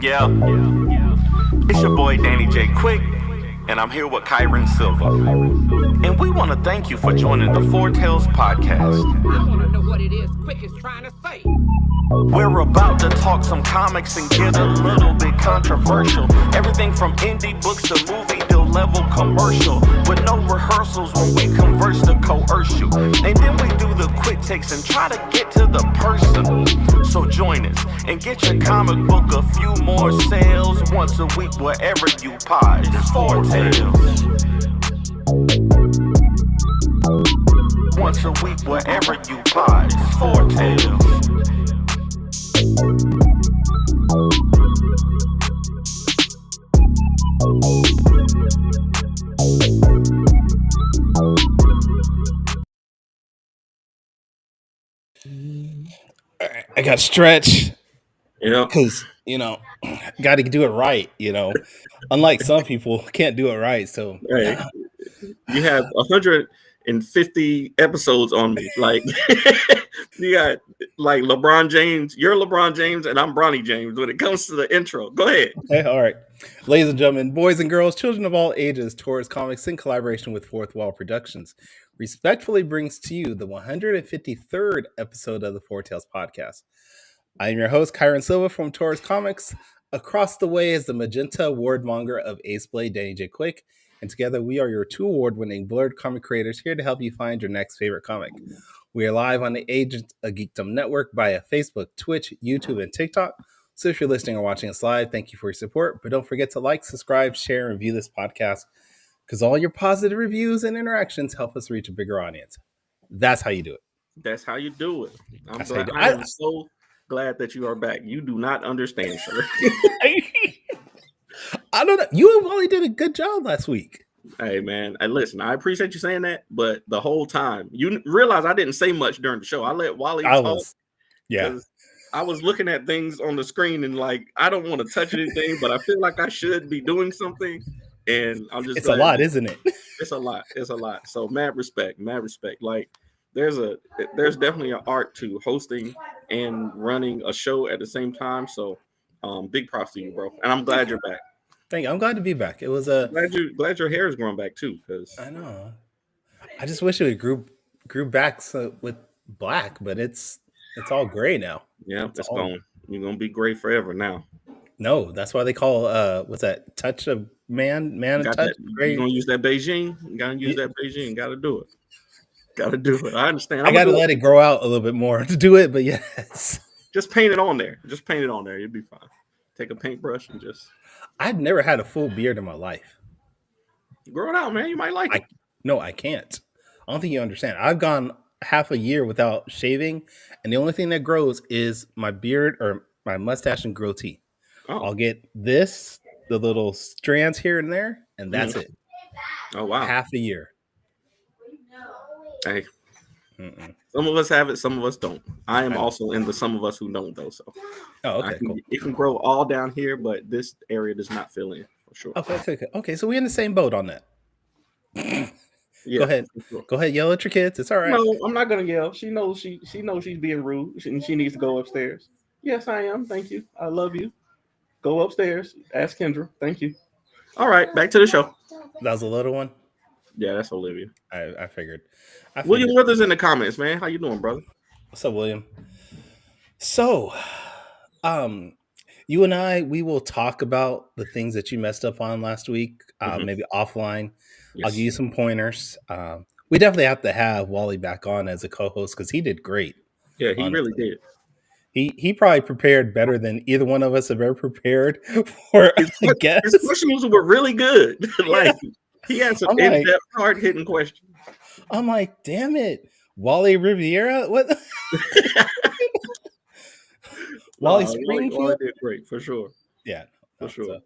Yeah, it's your boy Danny J. Quick, and I'm here with Kyron Silva. And we want to thank you for joining the Four Tales podcast. I want to know what it is Quick is trying to say. We're about to talk some comics and get a little bit controversial. Everything from indie books to movie deal level commercial. With no rehearsals when we converse to coerce you. And then we do the quick takes and try to get to the person. So join us and get your comic book a few more sales once a week wherever you pod. It's Four Tales. Once a week wherever you pod. It's Four Tales. I got to stretch Yeah. because, got to do it right, Unlike some people, can't do it right. So, Hey, you have 150 episodes on me. Like, you got like LeBron James. You're LeBron James, and I'm Bronny James when it comes to the intro. Go ahead. okay, all right. Ladies and gentlemen, boys and girls, children of all ages, Taurus Comics, in collaboration with Fourth Wall Productions, respectfully brings to you the 153rd episode of the Four Tales podcast. I am your host, Kyron Silva from Taurus Comics. Across the way is the Magenta Award monger of Ace Blade, Danny J. Quick, and together we are your two award-winning blurred comic creators here to help you find your next favorite comic. We are live on the Agent of Geekdom Network via Facebook, Twitch, YouTube, and TikTok. So if you're listening or watching us live, thank you for your support. But don't forget to like, subscribe, share, and view this podcast because all your positive reviews and interactions help us reach a bigger audience. That's how you do it. That's how you do it. That's how you do it. I am so glad that you are back. You do not understand, sir. I don't know. You and Wally did a good job last week. Hey, man. Listen, I appreciate you saying that, but the whole time, you realize I didn't say much during the show. I let Wally talk. I was looking at things on the screen and like, I don't want to touch anything, but I feel like I should be doing something. And I'm just, it's a lot, isn't it? It's a lot. It's a lot. So mad respect. Like there's definitely an art to hosting and running a show at the same time. So big props to you, bro. And I'm glad you're back. Thank you. I'm glad to be back. It was glad your hair is growing back too. Because I know. I just wish it grew back with black, but it's all gray now. Yeah, it's gone. You're gonna be gray forever now. No, that's why they call what's that? Touch of man touch. You're gonna use that Beijing. You gotta use that Beijing. Gotta do it. I understand. I gotta let it grow out a little bit more to do it, but yes. Just paint it on there. You'll be fine. Take a paintbrush and just. I've never had a full beard in my life. Grow it out, man. You might like it. No, I can't. I don't think you understand. I've gone half a year without shaving, and the only thing that grows is my beard or my mustache and goatee. Oh. I'll get the little strands here and there, and that's it. Oh, wow. Half a year. Hey. Some of us have it, some of us don't. I am also in the some of us who don't, though. So, okay, cool. It can grow all down here, but this area does not fill in for sure. Okay. So we're in the same boat on that. Yeah, Go ahead. Yell at your kids. It's all right. No, I'm not gonna yell. She knows she's being rude. She needs to go upstairs. Yes, I am. Thank you. I love you. Go upstairs. Ask Kendra. Thank you. All right, back to the show. That was a little one. Yeah, that's Olivia. I figured. William Withers in the comments, man. How you doing, brother? What's up, William? So, you and I, we will talk about the things that you messed up on last week, maybe offline. Yes. I'll give you some pointers. We definitely have to have Wally back on as a co-host because he did great. Yeah, he really did. He probably prepared better than either one of us have ever prepared for a guest. His questions were really good. He had some in-depth, hard-hitting questions. I'm like, damn it, Wally Riviera? What? Wally Springfield? Wally did great, for sure. Yeah, for sure.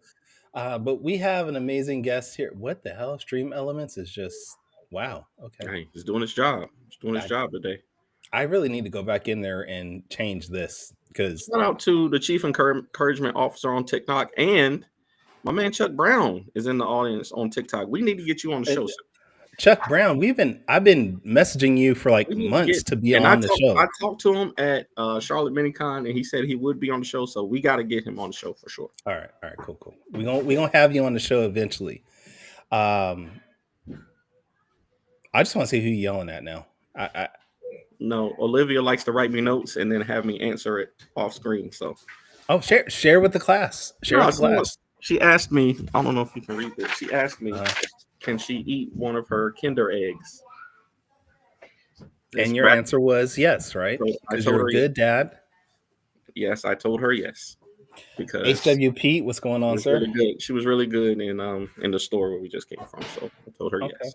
So, but we have an amazing guest here. What the hell? Stream Elements is just, wow. Okay. Hey, he's doing his job. He's doing his job today. I really need to go back in there and change this because. Shout out to the Chief Encouragement Officer on TikTok, and my man Chuck Brown is in the audience on TikTok. We need to get you on the show, sir. Chuck Brown, I've been messaging you for like months to be on the show. I talked to him at Charlotte Minicon, and he said he would be on the show, so we got to get him on the show for sure. All right, cool. We gonna have you on the show eventually. I just want to see who you're yelling at now. No, Olivia likes to write me notes and then have me answer it off screen. So, share with the class. She asked me. I don't know if you can read this. She asked me, can she eat one of her Kinder eggs? And your answer was yes, right? Because you're a good dad. Yes, I told her yes. Because HW Pete, what's going on, sir? Really good. She was really good in the store where we just came from. So I told her yes.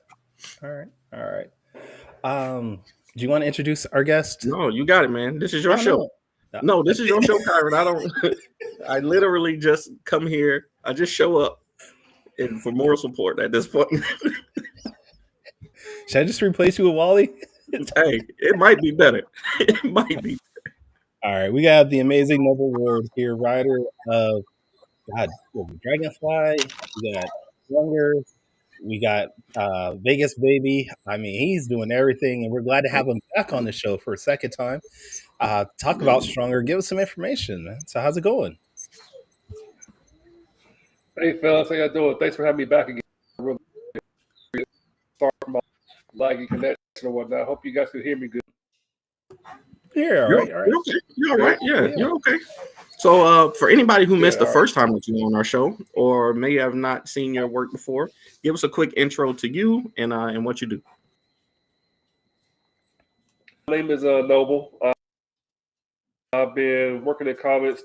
All right. Do you want to introduce our guest? No, you got it, man. This is your show. No, this is your show, Kyron. I literally just come here. I just show up and for moral support at this point. Should I just replace you with Wally? Hey, it might be better. It might be better. All right, we got the amazing Noble Ward here, writer of Dragonfly. We got Stronger. We got Vegas Baby. I mean, he's doing everything, and we're glad to have him back on the show for a second time. Talk about Stronger. Give us some information, man. So how's it going? Hey, fellas. How y'all doing? Thanks for having me back again. Really sorry for my laggy connection or whatnot. I hope you guys can hear me good. Yeah, all right. You're okay. You're all right. Yeah, you're okay. So for anybody who missed the first time that you were on our show or may have not seen your work before, give us a quick intro to you and what you do. My name is Noble. I've been working in comics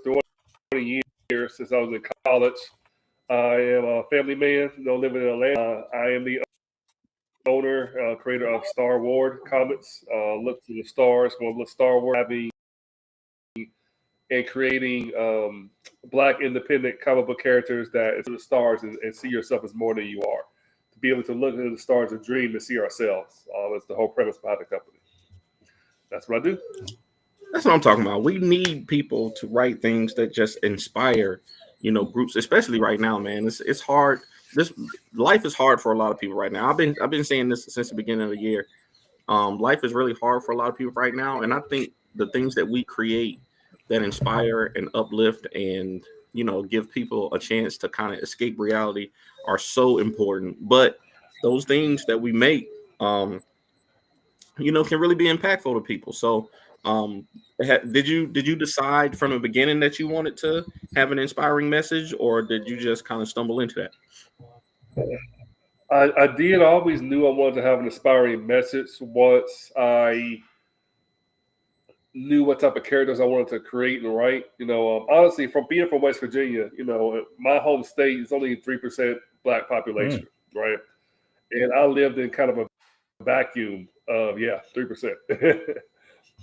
20 years since I was in college. I am a family man, living in Atlanta. I am the owner, creator of Starward Comics. Look to the stars, going to look Starward, having and creating Black independent comic book characters that is to the stars and see yourself as more than you are. To be able to look into the stars and dream and see ourselves. That's the whole premise behind the company. That's what I do. That's what I'm talking about. We need people to write things that just inspire, groups, especially right now, man. It's hard. This life is hard for a lot of people right now. I've been saying this since the beginning of the year. Life is really hard for a lot of people right now, and I think the things that we create that inspire and uplift and give people a chance to kind of escape reality are so important. But those things that we make, can really be impactful to people. So, did you decide from the beginning that you wanted to have an inspiring message, or did you just kind of stumble into that? I did. I always knew I wanted to have an inspiring message once I knew what type of characters I wanted to create and write. Honestly, from being from West Virginia, my home state is only 3% Black population, right? And I lived in kind of a vacuum of 3%.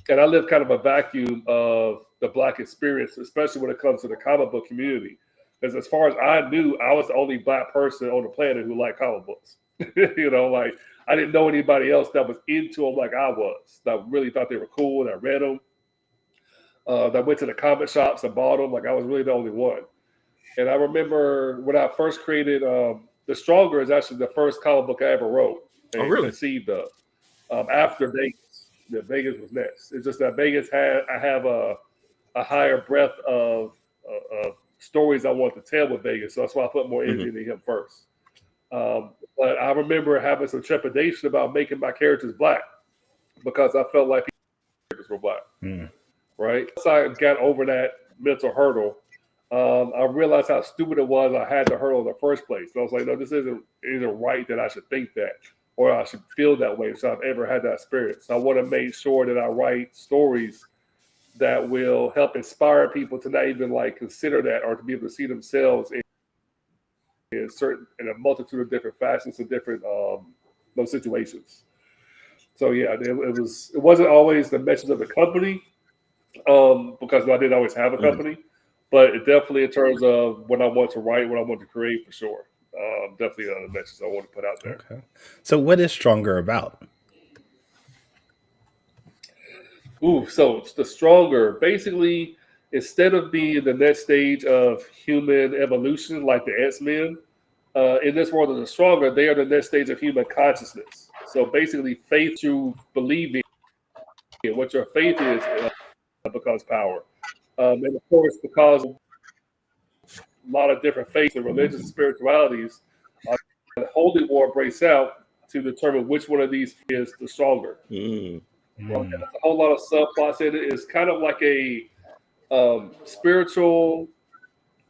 And I lived kind of a vacuum of the Black experience, especially when it comes to the comic book community. Because as far as I knew, I was the only Black person on the planet who liked comic books. I didn't know anybody else that was into them like I was, that really thought they were cool, that read them, that went to the comic shops and bought them. Like I was really the only one. And I remember when I first created The Stronger is actually the first comic book I ever wrote and conceived of after Vegas. Yeah, Vegas was next. It's just that Vegas I have a higher breadth of stories I want to tell with Vegas. So that's why I put more energy into him first. But I remember having some trepidation about making my characters Black because I felt like characters were Black. Right? So I got over that mental hurdle. I realized how stupid it was. I had the hurdle in the first place. So I was like, no, this isn't right that I should think that or I should feel that way. So I've ever had that experience. I want to make sure that I write stories that will help inspire people to not even consider that or to be able to see themselves in a multitude of different facets and different those situations. So it wasn't always the message of the company because I didn't always have a company, but it definitely in terms of what I want to write, what I want to create for sure. Definitely the message I want to put out there. Okay. So what is Stronger about? So the Stronger, basically, instead of being the next stage of human evolution like the X-Men, in this world of the Stronger, they are the next stage of human consciousness. So basically, faith through believing what your faith is becomes power. And of course, because a lot of different faiths and religious and spiritualities, the holy war breaks out to determine which one of these is the stronger. Well, there's a whole lot of subplots in it. It's kind of like a spiritual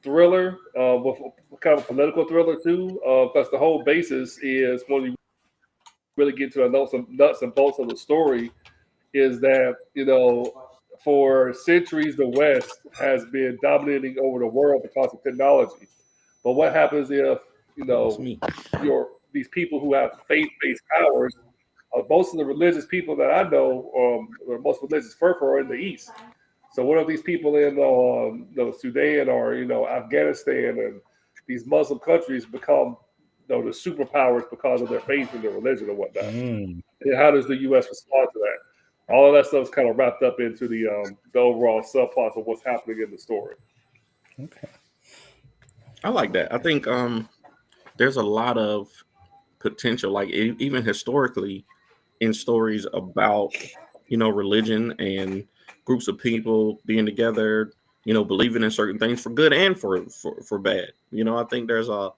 thriller with kind of a political thriller too, because the whole basis is, when you really get to the nuts and bolts of the story, is that, you know, for centuries the West has been dominating over the world because of technology. But what happens if, you know, these people who have faith-based powers, most of the religious people that I know, or most religious folk, are in the East. So what if these people in Sudan or, you know, Afghanistan and these Muslim countries become, you know, the superpowers because of their faith and their religion and whatnot? And how does the U.S. respond to that? All of that stuff is kind of wrapped up into the overall subplots of what's happening in the story. Okay, I like that. I think there's a lot of potential, like even historically, in stories about, you know, religion and groups of people being together, you know, believing in certain things for good and for bad. You know, I think there's a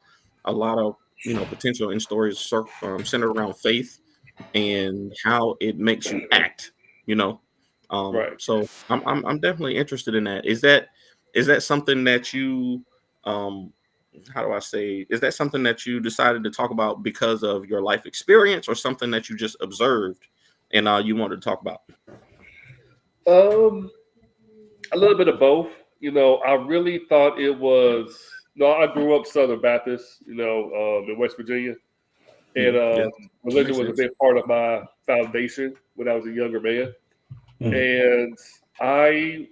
lot of, you know, potential in stories centered around faith and how it makes you act. You know, Right. So I'm definitely interested in that. Is that something that you how do I say? Is that something that you decided to talk about because of your life experience, or something that you just observed and you wanted to talk about? A little bit of both. You know, I really thought it was. No, I grew up Southern Baptist, you know, in West Virginia, and religion was a big part of my foundation when I was a younger man. And I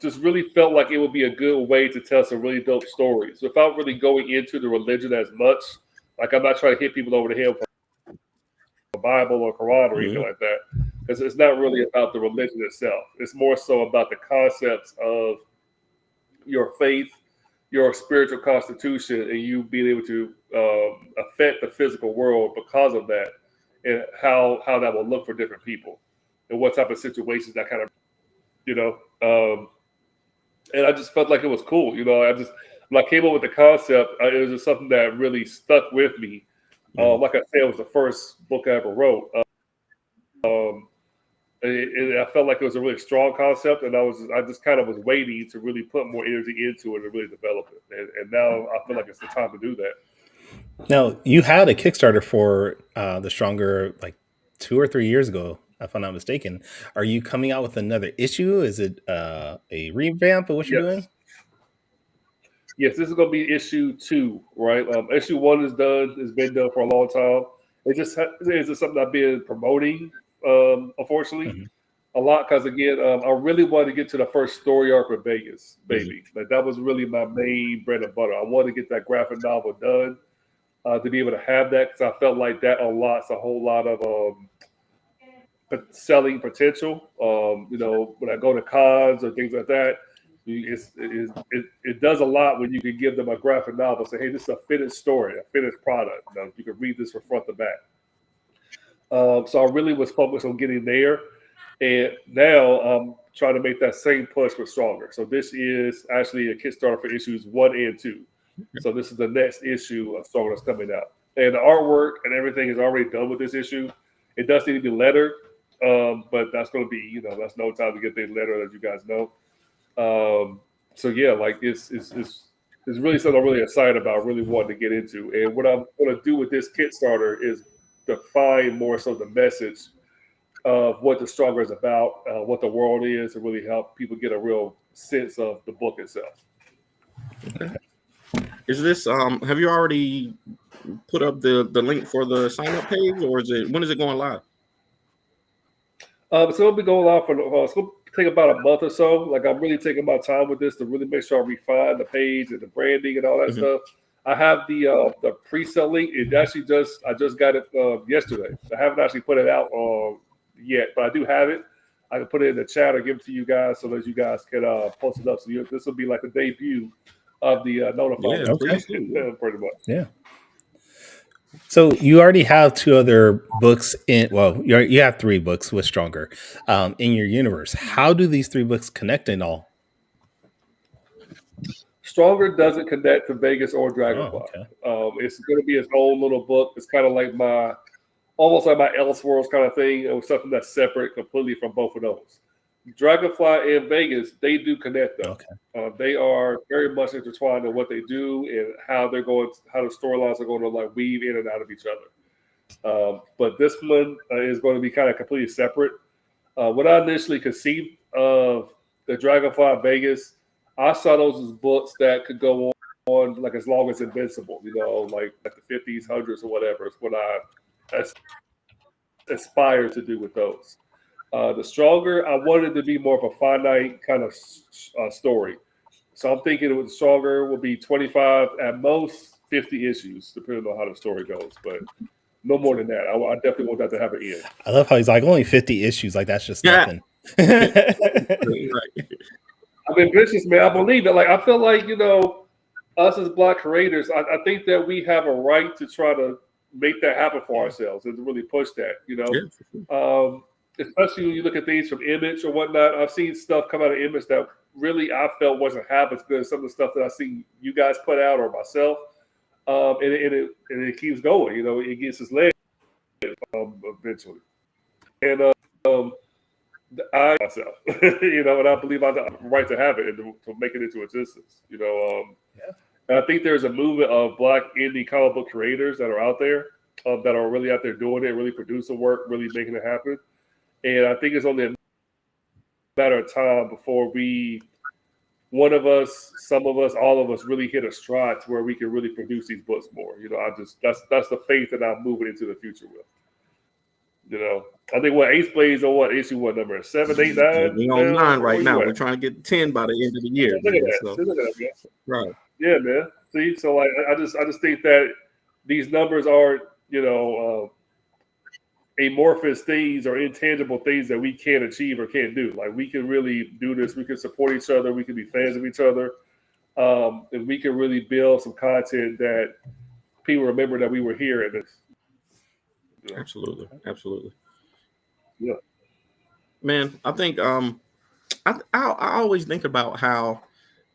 just really felt like it would be a good way to tell some really dope stories without really going into the religion as much. Like, I'm not trying to hit people over the head with the Bible or Quran or anything like that, because it's not really about the religion itself. It's more so about the concepts of your faith, your spiritual constitution, and you being able to affect the physical world because of that, and how that will look for different people, and what type of situations that kind of, you know. And I just felt like it was cool. You know, when I came up with the concept, it was just something that really stuck with me. Like I said, it was the first book I ever wrote. And I felt like it was a really strong concept, and I just kind of was waiting to really put more energy into it and really develop it. And now I feel like it's the time to do that. Now, you had a Kickstarter for The Stronger like 2 or 3 years ago, if I'm not mistaken. Are you coming out with another issue? Is it a revamp of what you're doing? Yes, this is going to be issue 2, right? Issue 1 is done. It's been done for a long time. It's just something I've been promoting, unfortunately, a lot, because, again, I really wanted to get to the first story arc with Vegas, baby. Like, that was really my main bread and butter. I wanted to get that graphic novel done, to be able to have that, because I felt like that unlocks a whole lot of selling potential. You know, when I go to cons or things like that, it does a lot when you can give them a graphic novel, say, hey, this is a finished story, a finished product. You know, you can read this from front to back. So I really was focused on getting there, and now I'm trying to make that same push with Stronger. So this is actually a Kickstarter for issues 1 and 2. So this is the next issue of Stronger that's coming out, and the artwork and everything is already done with this issue. It does need to be lettered, but that's going to be, you know, that's no time to get the letter, as you guys know. So yeah, like it's really something I'm really excited about, really wanting to get into. And what I'm going to do with this Kickstarter is define more so the message of what the Stronger is about, what the world is, and really help people get a real sense of the book itself. Okay. Is this have you already put up the link for the sign up page, or when is it going live? It's going to be going live it's going to take about a month or so. Like, I'm really taking my time with this to really make sure I refine the page and the branding and all that stuff. I have the pre-sale link. I just got it yesterday. I haven't actually put it out yet, but I do have it. I can put it in the chat or give it to you guys so that you guys can post it up. So this will be like the debut of the notified. Okay. Pretty much. Yeah. So you already have 2 other books in. Well, you have 3 books with Stronger in your universe. How do these 3 books connect and all? Stronger doesn't connect to Vegas or Dragonfly. Oh, okay. It's going to be its own little book. It's kind of like almost like my Elseworlds kind of thing. It was something that's separate completely from both of those. Dragonfly and Vegas, they do connect though. Okay. They are very much intertwined in what they do and how the storylines are going to like weave in and out of each other. But this one is going to be kind of completely separate. When I initially conceived of the Dragonfly Vegas, I saw those as books that could go on like as long as Invincible, like the 50s, 100s, or whatever. It's what I aspire to do with those. The Stronger, I wanted to be more of a finite kind of story. So I'm thinking the Stronger will be 25, at most 50 issues, depending on how the story goes. But no more than that. I definitely want that to have an end. I love how he's like, only 50 issues. Like, that's just nothing. Right. I'm ambitious, man. I believe it. Like, I feel like, us as Black creators, I think that we have a right to try to make that happen for ourselves and to really push that, especially when you look at things from Image or whatnot. I've seen stuff come out of Image that really I felt wasn't half as good as some of the stuff that I see you guys put out or myself. And it keeps going, it gets its legs eventually. And I myself, and I believe I have the right to have it and to make it into existence, And I think there's a movement of Black indie comic book creators that are out there, that are really out there doing it, really producing work, really making it happen. And I think it's only a matter of time before one of us, some of us, all of us really hit a stride to where we can really produce these books more. That's the faith that I'm moving into the future with. I think Ace Blades on what issue? What number? 7, 8, 9? We're on 9 right now. We're trying to get 10 by the end of the year. Look at that. Look at that, man. Right. Yeah, man. See, so like, I just think that these numbers aren't, amorphous things or intangible things that we can't achieve or can't do. Like, we can really do this. We can support each other. We can be fans of each other, and we can really build some content that people remember that we were here at this. Absolutely. Yeah, man. I think I always think about how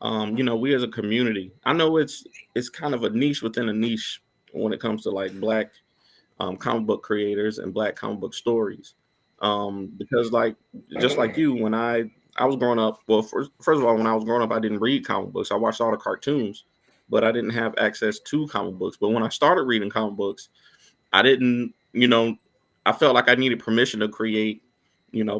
we as a community. I know it's kind of a niche within a niche when it comes to like Black comic book creators and Black comic book stories. Because like just like you, when I was growing up, well, first of all, when I was growing up, I didn't read comic books. I watched all the cartoons, but I didn't have access to comic books. But when I started reading comic books, I didn't, I felt like I needed permission to create,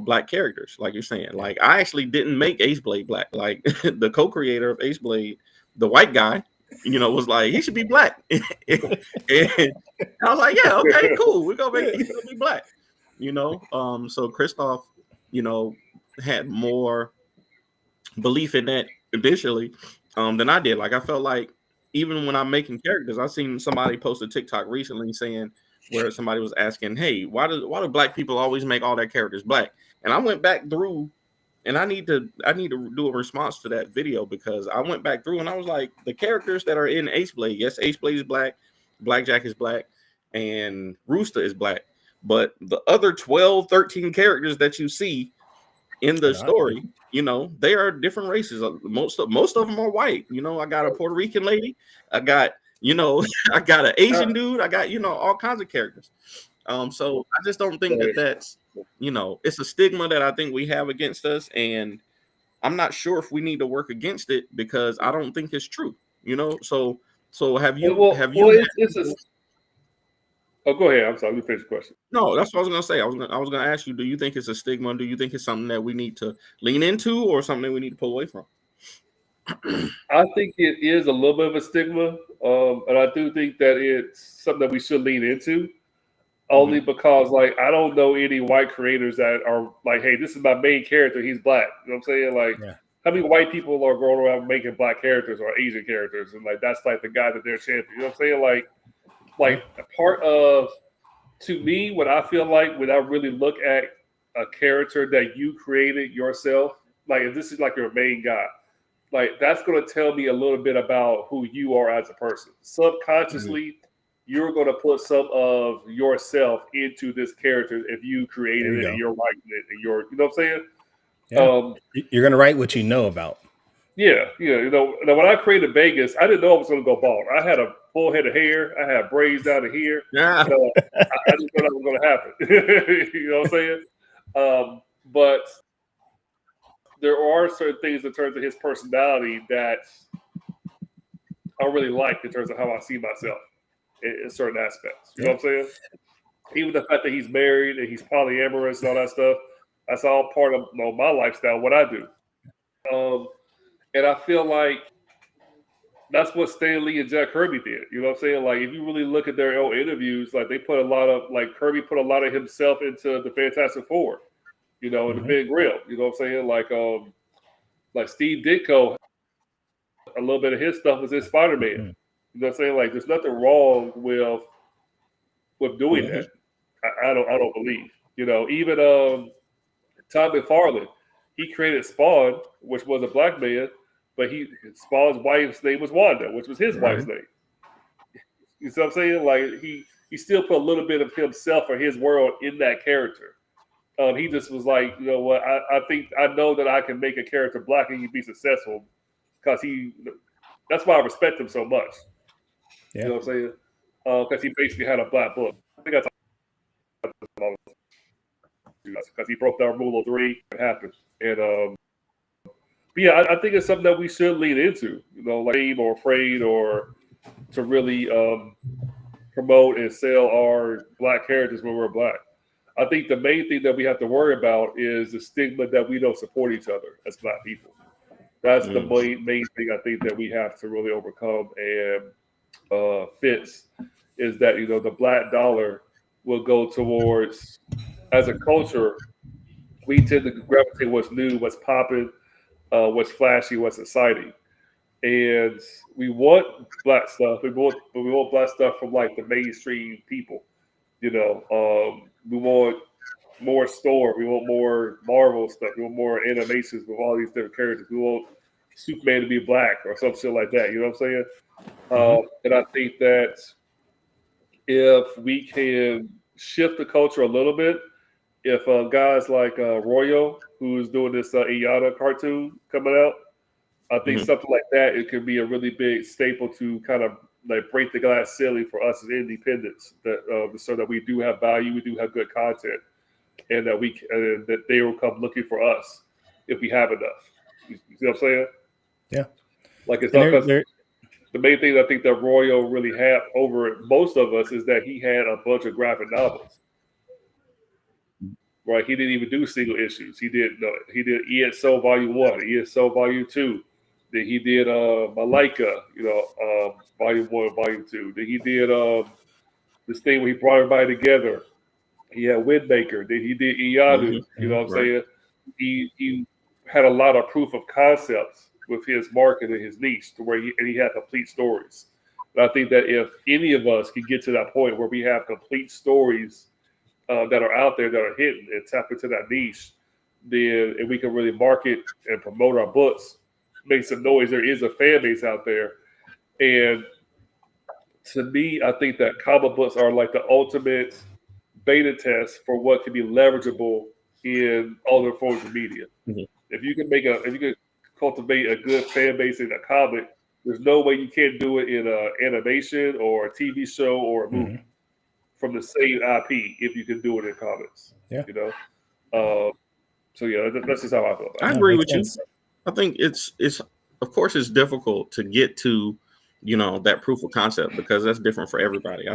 Black characters, like you're saying. Like, I actually didn't make Ace Blade Black. Like, the co-creator of Ace Blade, the white guy, was like, he should be Black. And I was like, yeah, okay, cool. He's gonna be Black. So Christoph, had more belief in that initially than I did. Like, I felt like even when I'm making characters, I seen somebody post a TikTok recently saying where somebody was asking, hey, why do Black people always make all their characters Black? And I went back through, and I need to do a response to that video, because I went back through and I was like, the characters that are in Ace Blade, yes, Ace Blade is Black, Blackjack is Black, and Rooster is Black. But the other 12, 13 characters that you see in the story, they are different races. Most of them are white. I got a Puerto Rican lady. I got, I got an Asian dude. I got, all kinds of characters. So I just don't think that's, it's a stigma that I think we have against us. And I'm not sure if we need to work against it, because I don't think it's true, So have you, Oh, go ahead. I'm sorry. Let me finish the question. No, that's what I was going to say. I was going to ask you, do you think it's a stigma? Do you think it's something that we need to lean into, or something that we need to pull away from? I think it is a little bit of a stigma. And I do think that it's something that we should lean into, only because, like, I don't know any white creators that are like, hey, this is my main character. He's Black. You know what I'm saying? Like, how many white people are going around making Black characters or Asian characters? And like, that's like the guy that they're champion. You know what I'm saying? Like a part of, to me, what I feel like when I really look at a character that you created yourself, like if this is like your main guy, like that's going to tell me a little bit about who you are as a person. Subconsciously, you're going to put some of yourself into this character if you created it and you're writing it and you know what I'm saying? Yeah. You're going to write what you know about. Yeah. You know, when I created Vegas, I didn't know I was going to go bald. I had a full head of hair. I had braids down to here. Yeah. I just thought that was going to happen. You know what I'm saying? But there are certain things in terms of his personality that I really like in terms of how I see myself in certain aspects. You know what I'm saying? Even the fact that he's married and he's polyamorous and all that stuff, that's all part of my lifestyle, what I do. And I feel like that's what Stan Lee and Jack Kirby did. You know what I'm saying? Like, if you really look at their own interviews, like, they put a lot of, like, Kirby put a lot of himself into the Fantastic Four, you know, and the Big Grill. You know what I'm saying? Like Steve Ditko, a little bit of his stuff was in Spider-Man. You know what I'm saying? Like, there's nothing wrong with doing that. I don't believe. You know, even Todd McFarlane, he created Spawn, which was a black man, but Spawn's wife's name was Wanda, which was his wife's name. You see what I'm saying? Like, he still put a little bit of himself or his world in that character. He just was like, you know what? I know that I can make a character black and he'd be successful because that's why I respect him so much. Yeah. You know what I'm saying? Because he basically had a black book. I think because he broke down Rule of 3. It happened. And but yeah, I think it's something that we should lean into, you know, like or afraid or to really promote and sell our black characters when we're black. I think the main thing that we have to worry about is the stigma that we don't support each other as black people. That's the main thing I think that we have to really overcome and fix is that, you know, the black dollar will go towards, as a culture, we tend to gravitate what's new, what's popping, what's flashy, what's exciting. And we want black stuff. We want black stuff from like the mainstream people. You know, we want more Storm. We want more Marvel stuff. We want more animations with all these different characters. We want Superman to be black or some shit like that. You know what I'm saying? And I think that if we can shift the culture a little bit, if guys like Royo, who is doing this Iyana cartoon coming out, I think something like that, it could be a really big staple to kind of like break the glass ceiling for us as independents, that so that we do have value, we do have good content, and that that they will come looking for us if we have enough. You see what I'm saying? Yeah. Like, it's not because the main thing I think that Royo really had over most of us is that he had a bunch of graphic novels. Right? He didn't even do single issues. He did ESO Volume 1, ESO Volume 2. Then he did Malika, you know, Volume 1, Volume 2. Then he did this thing where he brought everybody together. He had Windmaker. Then he did Iyanu. You know what I'm saying? He had a lot of proof of concepts with his market and his niche to where he had complete stories. And I think that if any of us can get to that point where we have complete stories that are out there that are hidden and tap into that niche, then if we can really market and promote our books, make some noise, there is a fan base out there. And to me, I think that comic books are like the ultimate beta test for what can be leverageable in other forms of media. If you can cultivate a good fan base in a comic, there's no way you can't do it in an animation or a TV show or a movie from the same IP if you can do it in comics. Yeah. You know? So yeah, that's just how I feel about it. I agree with you. I think it's of course it's difficult to get to, you know, that proof of concept because that's different for everybody.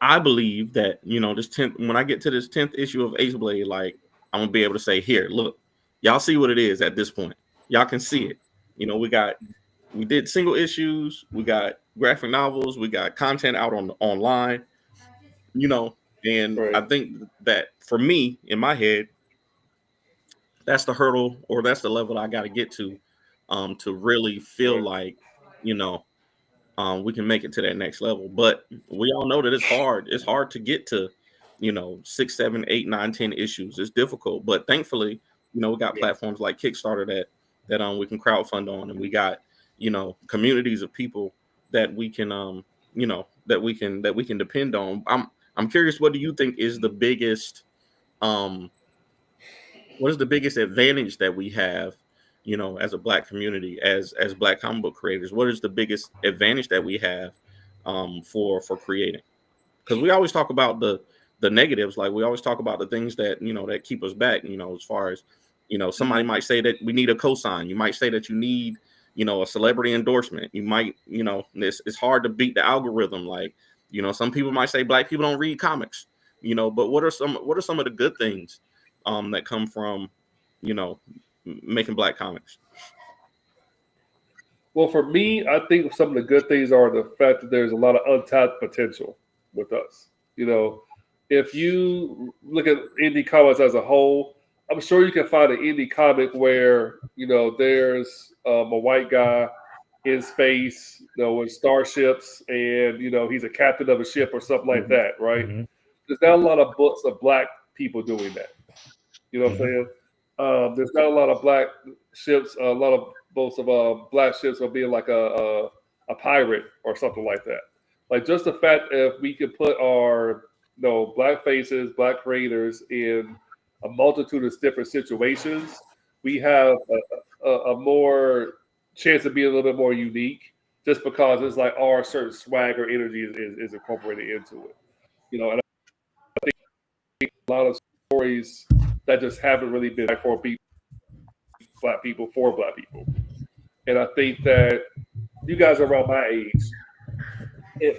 I believe that, you know, when I get to this 10th issue of Ace Blade, like, I'm gonna be able to say, here, look, y'all see what it is at this point. Y'all can see it. You know, we did single issues, we got graphic novels, we got content out online, you know, and I think that for me, in my head, that's the hurdle or that's the level I got to get to really feel like, you know, we can make it to that next level. But we all know that it's hard. It's hard to get to, you know, 6, 7, 8, 9, 10 issues. It's difficult. But thankfully, you know, we got platforms like Kickstarter that we can crowdfund on, and we got, you know, communities of people that we can that we can depend on. I'm curious, what do you think is the biggest what is the biggest advantage that we have, as a Black community, as Black comic book creators? What is the biggest advantage that we have for creating? Because we always talk about the negatives, like we always talk about the things that that keep us back. As far as somebody might say that we need a cosign. You might say that you need a celebrity endorsement. You might it's hard to beat the algorithm. Like some people might say Black people don't read comics. But what are some of the good things that come from making Black comics? Well, for me, I think some of the good things are the fact that there's a lot of untapped potential with us. If you look at indie comics as a whole, I'm sure you can find an indie comic where there's a white guy in space, with starships, and he's a captain of a ship or something like that, right? Mm-hmm. There's not a lot of books of Black people doing that. You know what I'm saying? There's not a lot of Black ships, a lot of books of Black ships are being like a pirate or something like that. Like, just the fact if we could put our Black faces, Black creators in a multitude of different situations, we have a more chance of being a little bit more unique, just because it's like our certain swag or energy is incorporated into it. And I think a lot of stories that just haven't really been for Black people for Black people. And I think that you guys are around my age.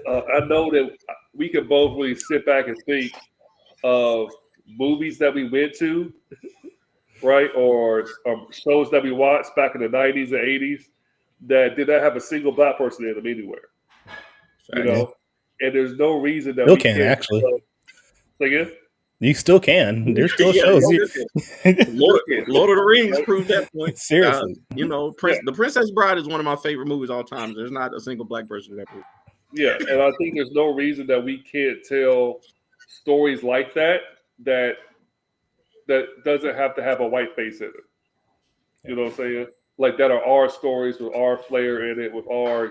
I know that we can both really sit back and think of movies that we went to, right, or shows that we watched back in the 90s and 80s that did not have a single Black person in them anywhere. And there's no reason that still we can't actually. Say again? You still can. There's still shows. Lord of the Rings proved that point. Seriously. The Princess Bride is one of my favorite movies all time. There's not a single Black person in that movie. Yeah, and I think there's no reason that we can't tell stories like that doesn't have to have a white face in it. You know what I'm saying? Like, that are our stories with our flair in it, with our,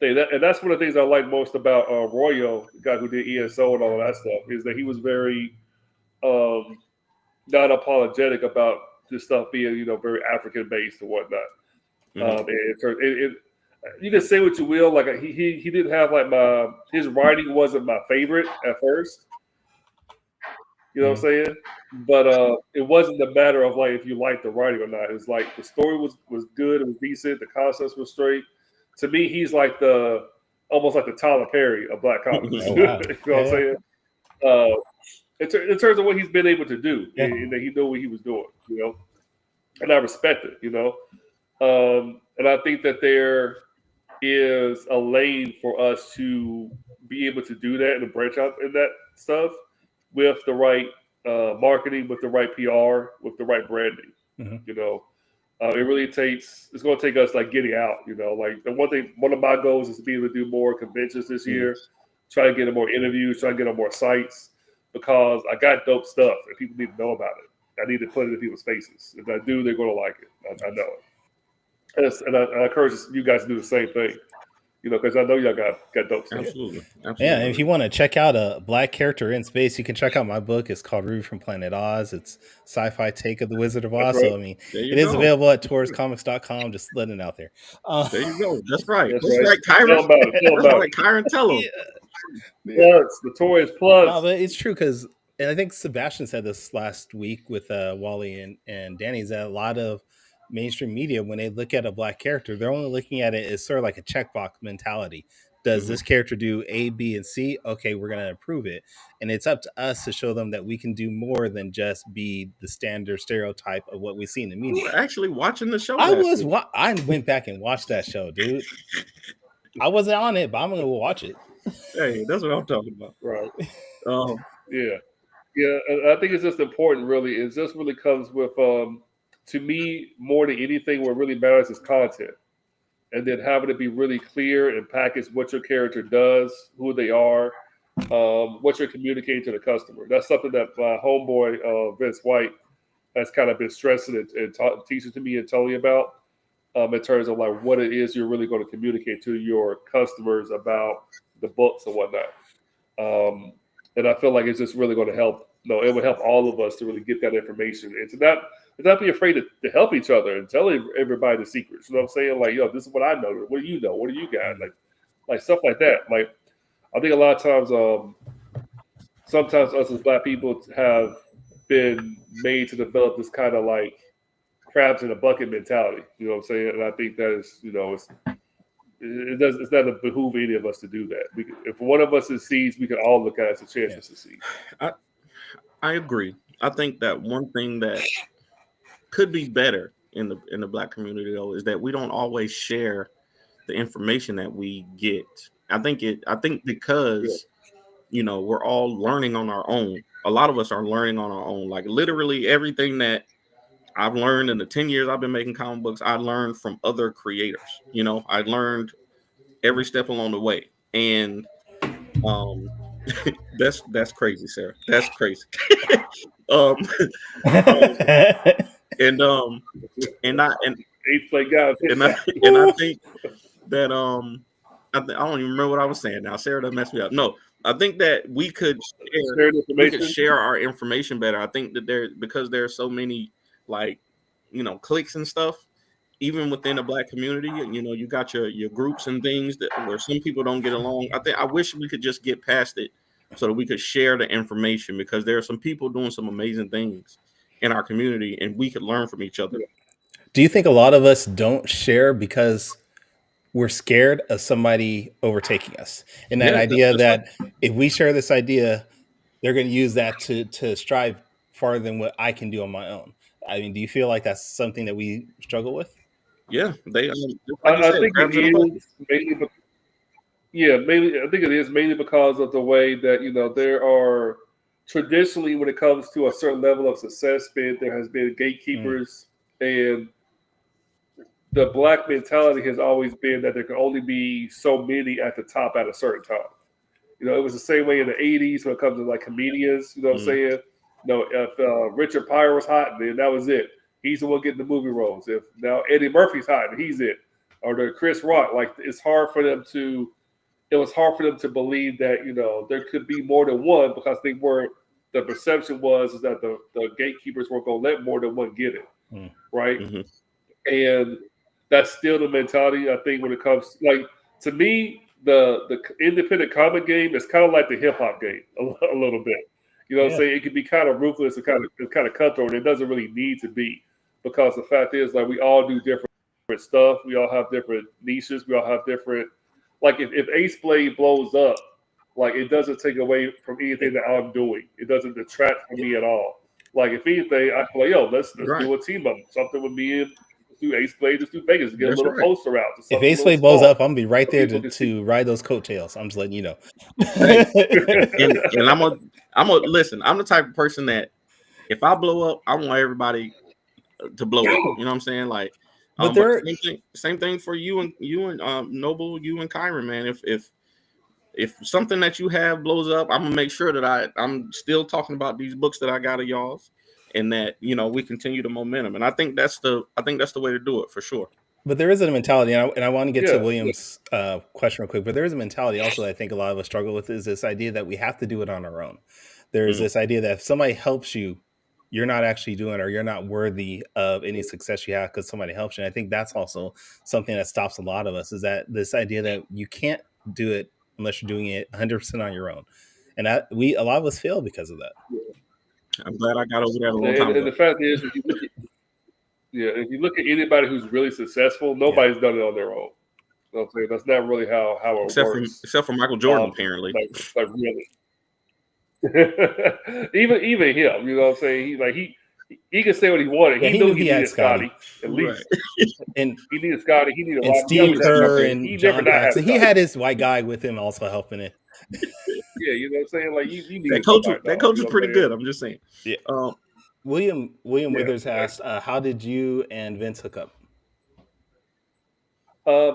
thing. And that's one of the things I like most about Royo, the guy who did ESO and all that stuff, is that he was very not apologetic about this stuff being, very African based and whatnot. Mm-hmm. You can say what you will, like he didn't have his writing wasn't my favorite at first. You know what I'm saying? But it wasn't a matter of if you liked the writing or not. It was like the story was good, it was decent, the concepts were straight. To me, he's almost like the Tyler Perry of Black comics. Oh, wow. You know what I'm saying? In terms of what he's been able to do, and that he knew what he was doing, and I respect it, and I think that there is a lane for us to be able to do that and to branch out in that stuff with the right marketing, with the right PR, with the right branding. Mm-hmm. It really it's going to take us getting out. One of my goals is to be able to do more conventions this year, try to get more interviews, try to get on more sites, because I got dope stuff and people need to know about it. I need to put it in people's faces. If I do, they're going to like it. I know it. And I encourage you guys to do the same thing, because I know y'all got dope stuff. Absolutely. Yeah, and if you want to check out a Black character in space, you can check out my book. It's called Ruby from Planet Oz. It's sci-fi take of the Wizard of Oz. Right. So, I mean, it is available at touriscomics.com. Just letting it out there. There you go. That's right. That's right. Kyron. Kyron, tell them. Yes, Notorious Plus. No, but it's true because, and I think Sebastian said this last week with Wally and Danny, is that a lot of mainstream media, when they look at a Black character, they're only looking at it as sort of like a checkbox mentality. Does this character do A, B, and C? Okay, we're going to improve it. And it's up to us to show them that we can do more than just be the standard stereotype of what we see in the media. You were actually watching the show. I went back and watched that show, dude. I wasn't on it, but I'm going to watch it. Hey, that's what I'm talking about. Right. Yeah. And I think it's just important, really. It just really comes with, to me, more than anything, what really matters is content. And then having to be really clear and package what your character does, who they are, what you're communicating to the customer. That's something that my homeboy, Vince White, has kind of been stressing and teaching to me and telling me about. in terms of like what it is you're really going to communicate to your customers about the books and whatnot. And I feel like it's just really going to help. It would help all of us to really get that information and to not be afraid to help each other and tell everybody the secrets. You know what I'm saying? Like, yo, this is what I know. What do you know? What do you got? Like stuff like that. Like, I think a lot of times, sometimes us as Black people have been made to develop this kind of like crabs in a bucket mentality. You know what I'm saying? And I think that is, it's not a behoove any of us to do that. If one of us succeeds, we can all look at it as a chance to succeed. I agree. I think that one thing that could be better in the Black community though is that we don't always share the information that we get. I think because we're all learning on our own. A lot of us are learning on our own. Like literally everything that I've learned in the 10 years I've been making comic books, I learned from other creators. I learned every step along the way. And that's crazy, Sarah. That's crazy. And eighth play guy. And I think that I don't even remember what I was saying now. Sarah doesn't mess me up. No, I think that we could share our information better. I think that because there are so many cliques and stuff, even within the Black community, you got your groups and things where some people don't get along. I wish we could just get past it so that we could share the information, because there are some people doing some amazing things in our community and we could learn from each other. Do you think a lot of us don't share because we're scared of somebody overtaking us? And that idea that if we share this idea, they're going to use that to strive farther than what I can do on my own. I mean, do you feel like that's something that we struggle with? Yeah, they. I think it is mainly. Mainly. I think it is mainly because of the way that there are traditionally, when it comes to a certain level of success, there has been gatekeepers, and the Black mentality has always been that there can only be so many at the top at a certain time. It was the same way in the 80s when it comes to like comedians. You know what I'm saying? If Richard Pryor was hot, then that was it. He's the one getting the movie roles. If now Eddie Murphy's hot, he's it. Or the Chris Rock, it was hard for them to believe that there could be more than one, because the perception was that the gatekeepers weren't going to let more than one get it, right? And that's still the mentality, I think, when it comes to me, the independent comic game is kind of like the hip hop game a little bit. You know what I'm saying? It can be kind of ruthless and kind of cutthroat, and it doesn't really need to be, because the fact is, we all do different stuff. We all have different niches. We all have different, if Ace Blade blows up, it doesn't take away from anything that I'm doing. It doesn't detract from me at all. If anything, I feel like, let's do a team up, something with me and do Ace Blade, just do Vegas, get a little poster out. If Ace Blade blows up, I'm gonna be right there to ride those coattails. I'm just letting you know. and I'm gonna listen. I'm the type of person that if I blow up, I want everybody to blow up. You know what I'm saying? But same thing for you and Noble, you and Kyron, man. If something that you have blows up, I'm gonna make sure that I'm still talking about these books that I got of y'all's, and that we continue the momentum. And I think that's the way to do it for sure. But there is a mentality, and I want to get to William's question real quick, but there is a mentality also that I think a lot of us struggle with, is this idea that we have to do it on our own. There's this idea that if somebody helps you, you're not actually doing it, or you're not worthy of any success you have because somebody helps you. And I think that's also something that stops a lot of us, is that this idea that you can't do it unless you're doing it 100% on your own. And a lot of us fail because of that. I'm glad I got over that a long time ago. And the fact is, if you look at anybody who's really successful, nobody's done it on their own. You know what I'm saying? That's not really how it works. Except for Michael Jordan, apparently. Really. even him, you know what I'm saying? He can say what he wanted. Yeah, he knew he needed Scotty at least. And he needed Scotty. He needed Steve Kerr and John Paxson. He had his white guy with him also helping it. Yeah, you know what I'm saying? You need that coach is pretty good. I'm just saying. Yeah. William Withers asked, how did you and Vince hook up?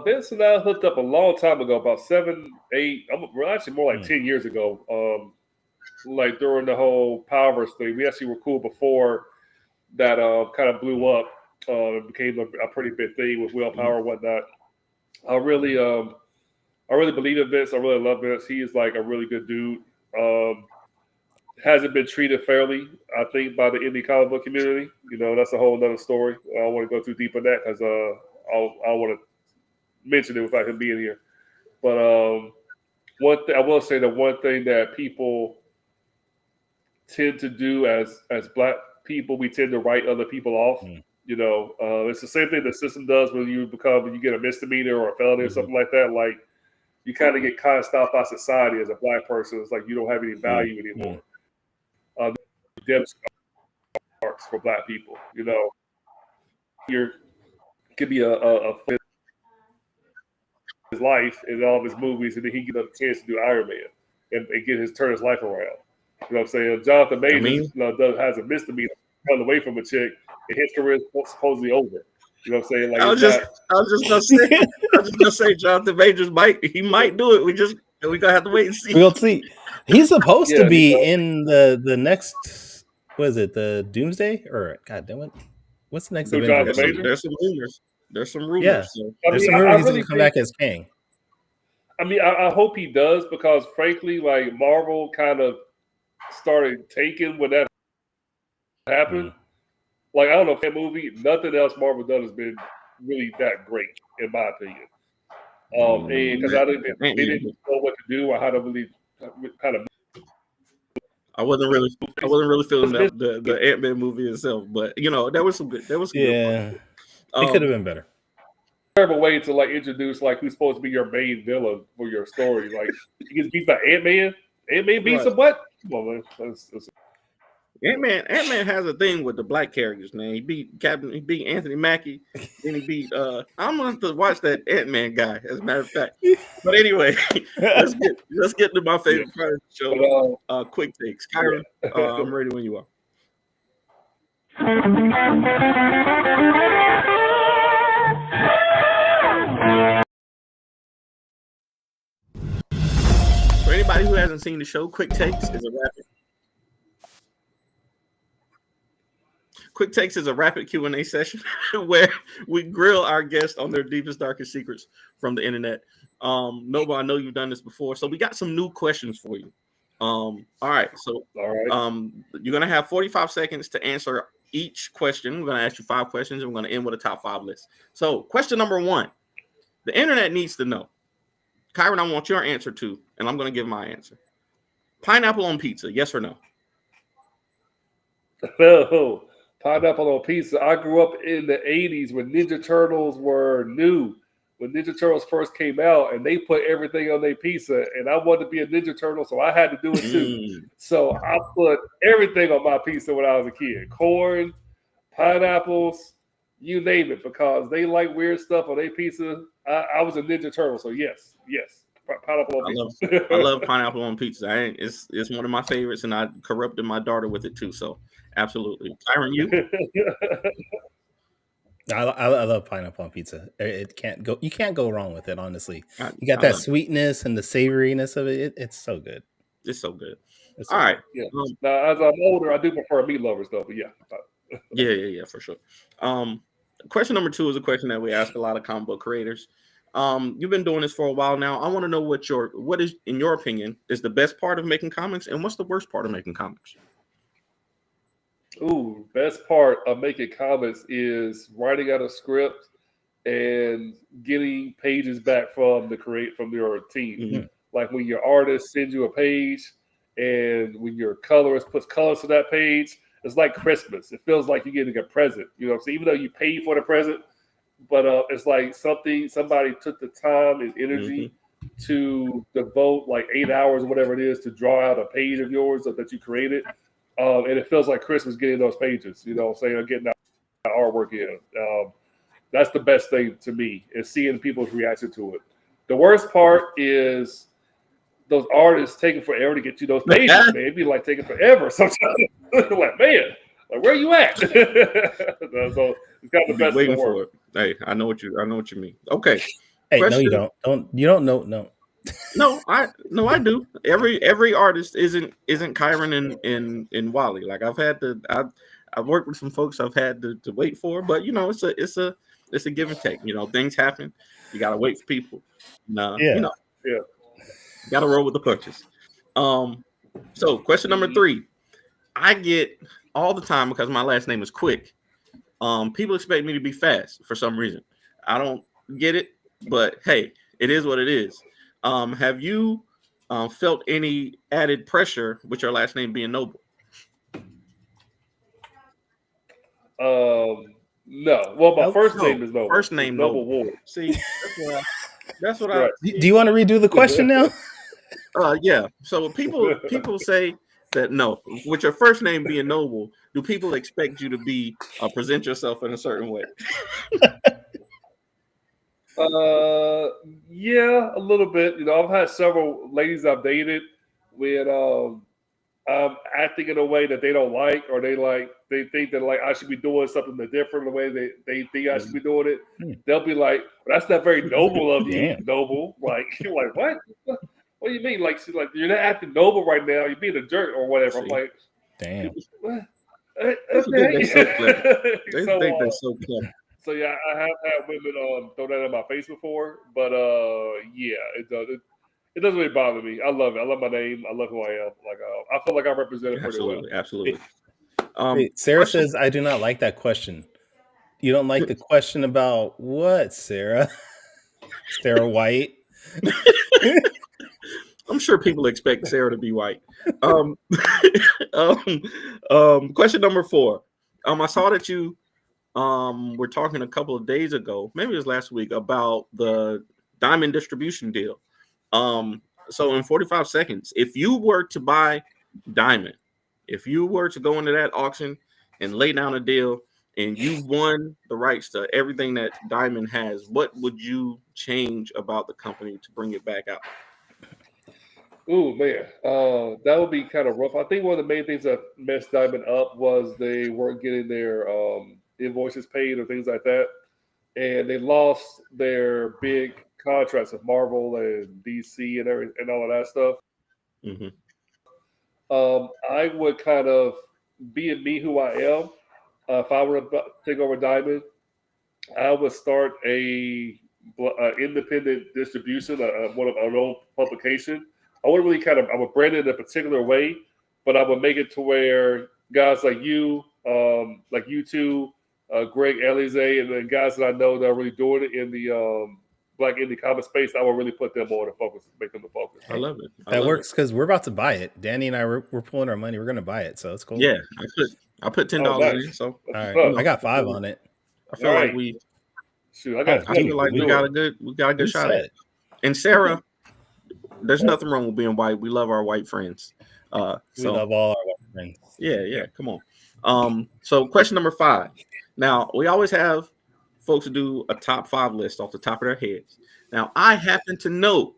Vince and I hooked up a long time ago, about 7, 8, actually more like 10 years ago. During the whole Powerverse thing. We actually were cool before that kind of blew up. It became a pretty big thing with Willpower and whatnot. I really believe in Vince. I really love Vince. He is like a really good dude. Hasn't been treated fairly, I think, by the indie comic book community. That's a whole other story. I don't want to go too deep on that because I want to mention it without him being here. But I will say that one thing that people tend to do as Black people, we tend to write other people off. It's the same thing the system does when you get a misdemeanor or a felony or something like that. Like, you kind of get cast out by society as a Black person. It's like you don't have any value anymore. Debts marks for Black people. Here could be a his life in all of his movies, and then he gets a chance to do Iron Man and turn his life around. You know what I'm saying? Jonathan Majors has a misdemeanor, run away from a chick, and his career is supposedly over. You know what I'm saying? Like, I was just gonna say Jonathan Majors might do it. We gonna have to wait and see. We'll see. He's supposed to be in the next. What is it? The Doomsday or God damn it? What's the next Avengers? There's some rumors. There's some rumors. Yeah. So. There's some rumors he's going to come back as Kang. I mean, I hope he does, because frankly, like, Marvel kind of started taking when that happened. Like, I don't know, that movie, nothing else Marvel done has been really that great, in my opinion. And because they didn't know what to do or how to really kind of. I wasn't really feeling the Ant-Man movie itself, but there was some good. There was some good it could have been better. Terrible way to like introduce like who's supposed to be your main villain for your story. Like, he gets beat by Ant-Man. Ant-Man beats him what? Come on, man. Ant-Man has a thing with the Black characters, man. He beat Anthony Mackie, then he beat I'm gonna have to watch that Ant-Man guy, as a matter of fact. But anyway, let's get to my favorite part of the show. Quick takes. Kyron, I'm ready when you are. For anybody who hasn't seen the show, Quick Takes is a rapid Q&A session where we grill our guests on their deepest, darkest secrets from the internet. Noble, I know you've done this before, so we got some new questions for you. All right. You're gonna have 45 seconds to answer each question. We're gonna ask you 5 questions, and we're gonna end with a top 5 list. So, question number 1: the internet needs to know. Kyron, I want your answer too, and I'm gonna give my answer. Pineapple on pizza, yes or no? No. Pineapple on pizza. I grew up in the 80s when Ninja Turtles were new. When Ninja Turtles first came out, and they put everything on their pizza, and I wanted to be a Ninja Turtle, so I had to do it too. So I put everything on my pizza when I was a kid. Corn, pineapples, you name it, because they like weird stuff on their pizza. I was a Ninja Turtle, so yes. Pineapple on pizza. I love pineapple on pizza. It's one of my favorites, and I corrupted my daughter with it too, so absolutely. Kyron, you? I love pineapple on pizza. You can't go wrong with it, honestly. You got that sweetness and the savoriness of it. It's so good. It's so good. All right. Yeah. Now, as I'm older, I do prefer meat lovers, though. But yeah. Yeah, for sure. Question number 2 is a question that we ask a lot of comic book creators. You've been doing this for a while now. I want to know what is, in your opinion, is the best part of making comics, and what's the worst part of making comics? Ooh, best part of making comics is writing out a script and getting pages back from your team. Mm-hmm. Like when your artist sends you a page, and when your colorist puts colors to that page, it's like Christmas. It feels like you're getting a present. So even though you paid for the present, but it's like somebody took the time and energy to devote like 8 hours or whatever it is to draw out a page of yours that you created. And it feels like Christmas getting those pages, saying, getting that artwork in. That's the best thing to me, is seeing people's reaction to it. The worst part is those artists taking forever to get you those pages, man. It'd be like taking forever sometimes. Like, man, like, where you at? So it's got the best waiting for it. Hey, I know what you mean. Okay. Hey, question. No, you don't know. No, I do. Every artist isn't Kyron and Wally. Like, I've worked with some folks I've had to wait for, but you know, it's a give and take. You know, things happen. You gotta wait for people. You know, you gotta roll with the punches. So question number 3. I get all the time because my last name is Quick. People expect me to be fast for some reason. I don't get it, but hey, it is what it is. Have you felt any added pressure with your last name being Noble? No. Well, my first name is Noble. First name Noble Ward. See, that's what Right. Do you want to redo the question now? Yeah. So people say that no, with your first name being Noble, do people expect you to be present yourself in a certain way? Yeah, a little bit. You know, I've had several ladies I've dated when I'm acting in a way that they don't like, or they think that like I should be doing something different the way they think I should be doing it. They'll be like, well, "That's not very noble of you, Noble." Like you're like, what? What do you mean? Like she's like, you're not acting noble right now. You're being a jerk or whatever. I'm like, damn. What? They think they're so clever. So yeah, I have had women throw that in my face before, but yeah, it doesn't really bother me. I love it. I love my name. I love who I am. Like I feel like I'm represented pretty well. Absolutely. Sarah says, "I do not like that question." You don't like the question about what, Sarah? Sarah White. I'm sure people expect Sarah to be white. Question number 4. I saw that you were talking a couple of days ago, maybe it was last week, about the Diamond distribution deal. So in 45 seconds, if you were to buy Diamond, if you were to go into that auction and lay down a deal and you won the rights to everything that Diamond has, what would you change about the company to bring it back out? Ooh, man, that would be kind of rough. I think one of the main things that messed Diamond up was they weren't getting their invoices paid or things like that, and they lost their big contracts with Marvel and DC and all of that stuff. I would kind of being me who I am. If I were to take over Diamond, I would start a independent distribution, one of our own publication. I would brand it in a particular way, but I would make it to where guys like you two, Greg Alize, and then guys that I know that are really doing it in the Black indie comic space, I will really put them on the focus, make them the focus. I love it. That works because we're about to buy it. Danny and I we're pulling our money. We're going to buy it, so it's cool. Yeah, I put $10 in. So all right, I got 5 on it. I feel like we. Shoot, I feel like we got a good shot at it. And Sarah, there's nothing wrong with being white. We love our white friends. We love all our white friends. Yeah. Come on. So question number 5. Now we always have folks do a top 5 list off the top of their heads. Now I happen to know,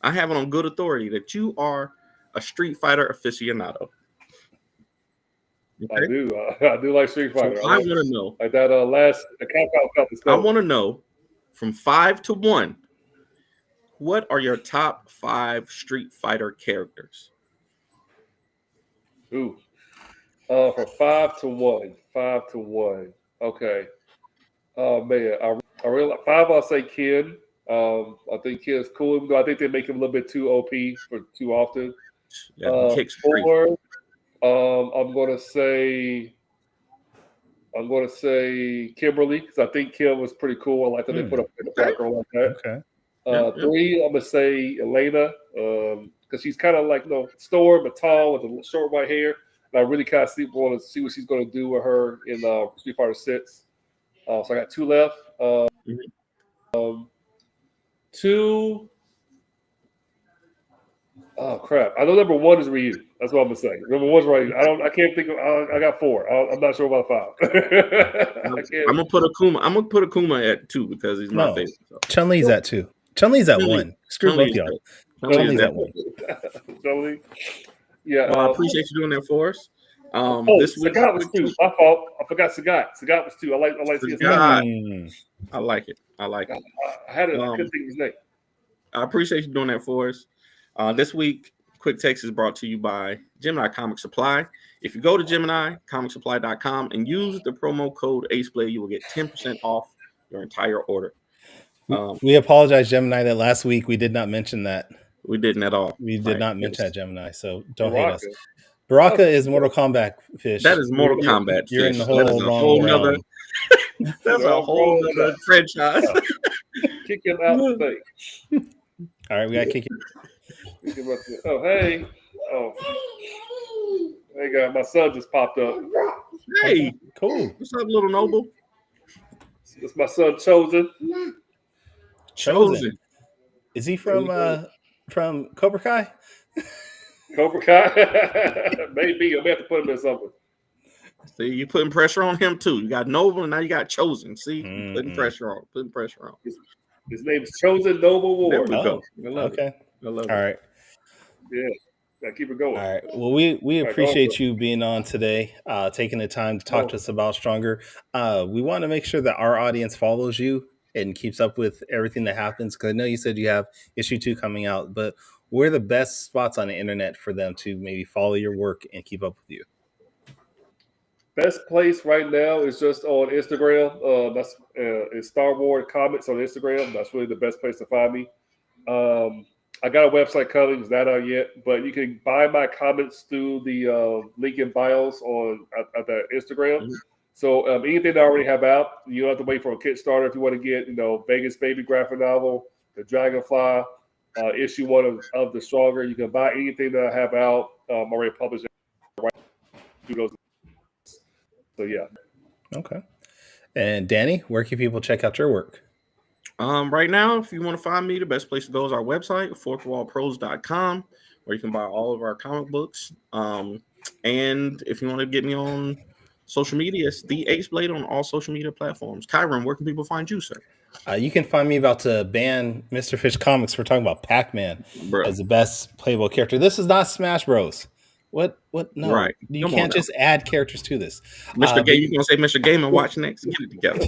I have it on good authority that you are a Street Fighter aficionado. Okay? I do like Street Fighter. So I want to know, like that I want to know from 5 to 1. What are your top 5 Street Fighter characters? Ooh. From 5 to 1. 5 to 1. Okay. Oh man, I really like 5. I'll say Ken. I think Ken's cool, even though I think they make him a little bit too OP for too often. 4. I'm gonna say Kimberly, because I think Kim was pretty cool. I like that they put up in the background like that. Okay. 3, I'm gonna say Elena, because she's kind of like Storm, but tall with the short white hair. And I really kind of want to see what she's gonna do with her in Street Fighter 6. So I got 2 left. 2. Oh crap! I know number 1 is Ryu. That's what I'm gonna say. Number 1's Ryu. I can't think of. I got 4. I'm not sure about 5. I'm gonna put Akuma at 2 because he's my favorite. So. Chun-Li's at 2. Chun-Li's at 1. Screw both y'all. Chun-Li's at 1. Chun-Li. Yeah. Well, I appreciate you doing that for us. This week Sagat was 2. My fault. I forgot Sagat. Sagat was 2. I like Sagat. I like it. I couldn't think of his name. I appreciate you doing that for us. This week, Quick Text is brought to you by Gemini Comic Supply. If you go to GeminiComicSupply.com and use the promo code AceBlade, you will get 10% off your entire order. We apologize, Gemini, that last week we did not mention that. We didn't at all. We did not mention that, Gemini, so don't Baraka. hate us. Baraka is Mortal Kombat fish. That is Mortal Kombat You're fish. in the whole wrong realm. That's a whole other franchise. Kick him out the thing. All right, we got to kick it. Oh, hey. Oh. Hey, guys, my son just popped up. Hey. Cool. What's up, little noble? It's my son, Chosen. Chosen. Is he from Cobra Kai? Cobra Kai? Maybe. I'm going to have to put him in something. See, you're putting pressure on him, too. You got Noble, and now you got Chosen. See? Putting pressure on. His name is Chosen Noble Ward. There we go. Okay. All right. Yeah. Keep it going. All right. Well, we appreciate you being on today, taking the time to talk to us about Stronger. We want to make sure that our audience follows you and keeps up with everything that happens. Because I know you said you have issue 2 coming out, but where are the best spots on the internet for them to maybe follow your work and keep up with you? Best place right now is just on Instagram. That's it's Starward Comics on Instagram. That's really the best place to find me. I got a website coming. It's not out yet, but you can buy my comics through the link in bios at the Instagram. Mm-hmm. So anything I already have out, you don't have to wait for a Kickstarter if you want to get, Vegas Baby graphic novel, the Dragonfly, issue 1 of the Stronger. You can buy anything that I have out. Already published. Do those. So yeah. Okay. And Danny, where can people check out your work? Right now, if you want to find me, the best place to go is our website, fourthwallpros.com, where you can buy all of our comic books. And if you want to get me on social media, it's the Ace Blade on all social media platforms. Kyron, where can people find you, sir? You can find me about to ban Mr. Fish Comics. We're talking about Pac-Man as the best playable character. This is not Smash Bros. What? No, right. You can't just add characters to this. Mr. Game, you gonna say Mr. Game and watch next? Get it together.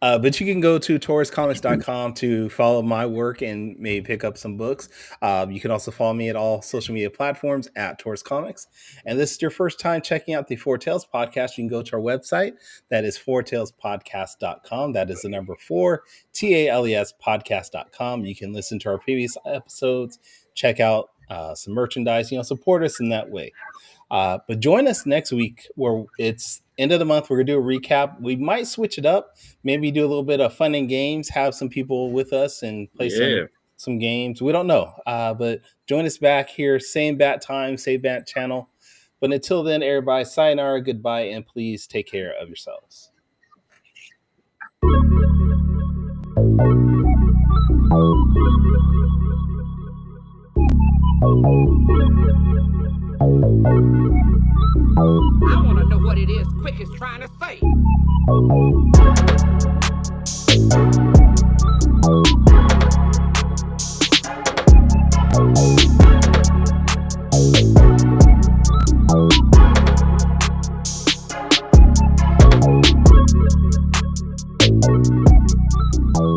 But you can go to tauruscomics.com to follow my work and maybe pick up some books. You can also follow me at all social media platforms at Taurus Comics. And this is your first time checking out the Four Tails podcast, you can go to our website. That is fourtailspodcast.com. That is the number 4, TALES podcast.com. You can listen to our previous episodes, check out some merchandise, support us in that way. But join us next week where it's end of the month. We're going to do a recap. We might switch it up, maybe do a little bit of fun and games, have some people with us and play some games. We don't know, but join us back here. Same bat time, same bat channel. But until then, everybody, sayonara, goodbye, and please take care of yourselves. I want to know what it is Quick is trying to say.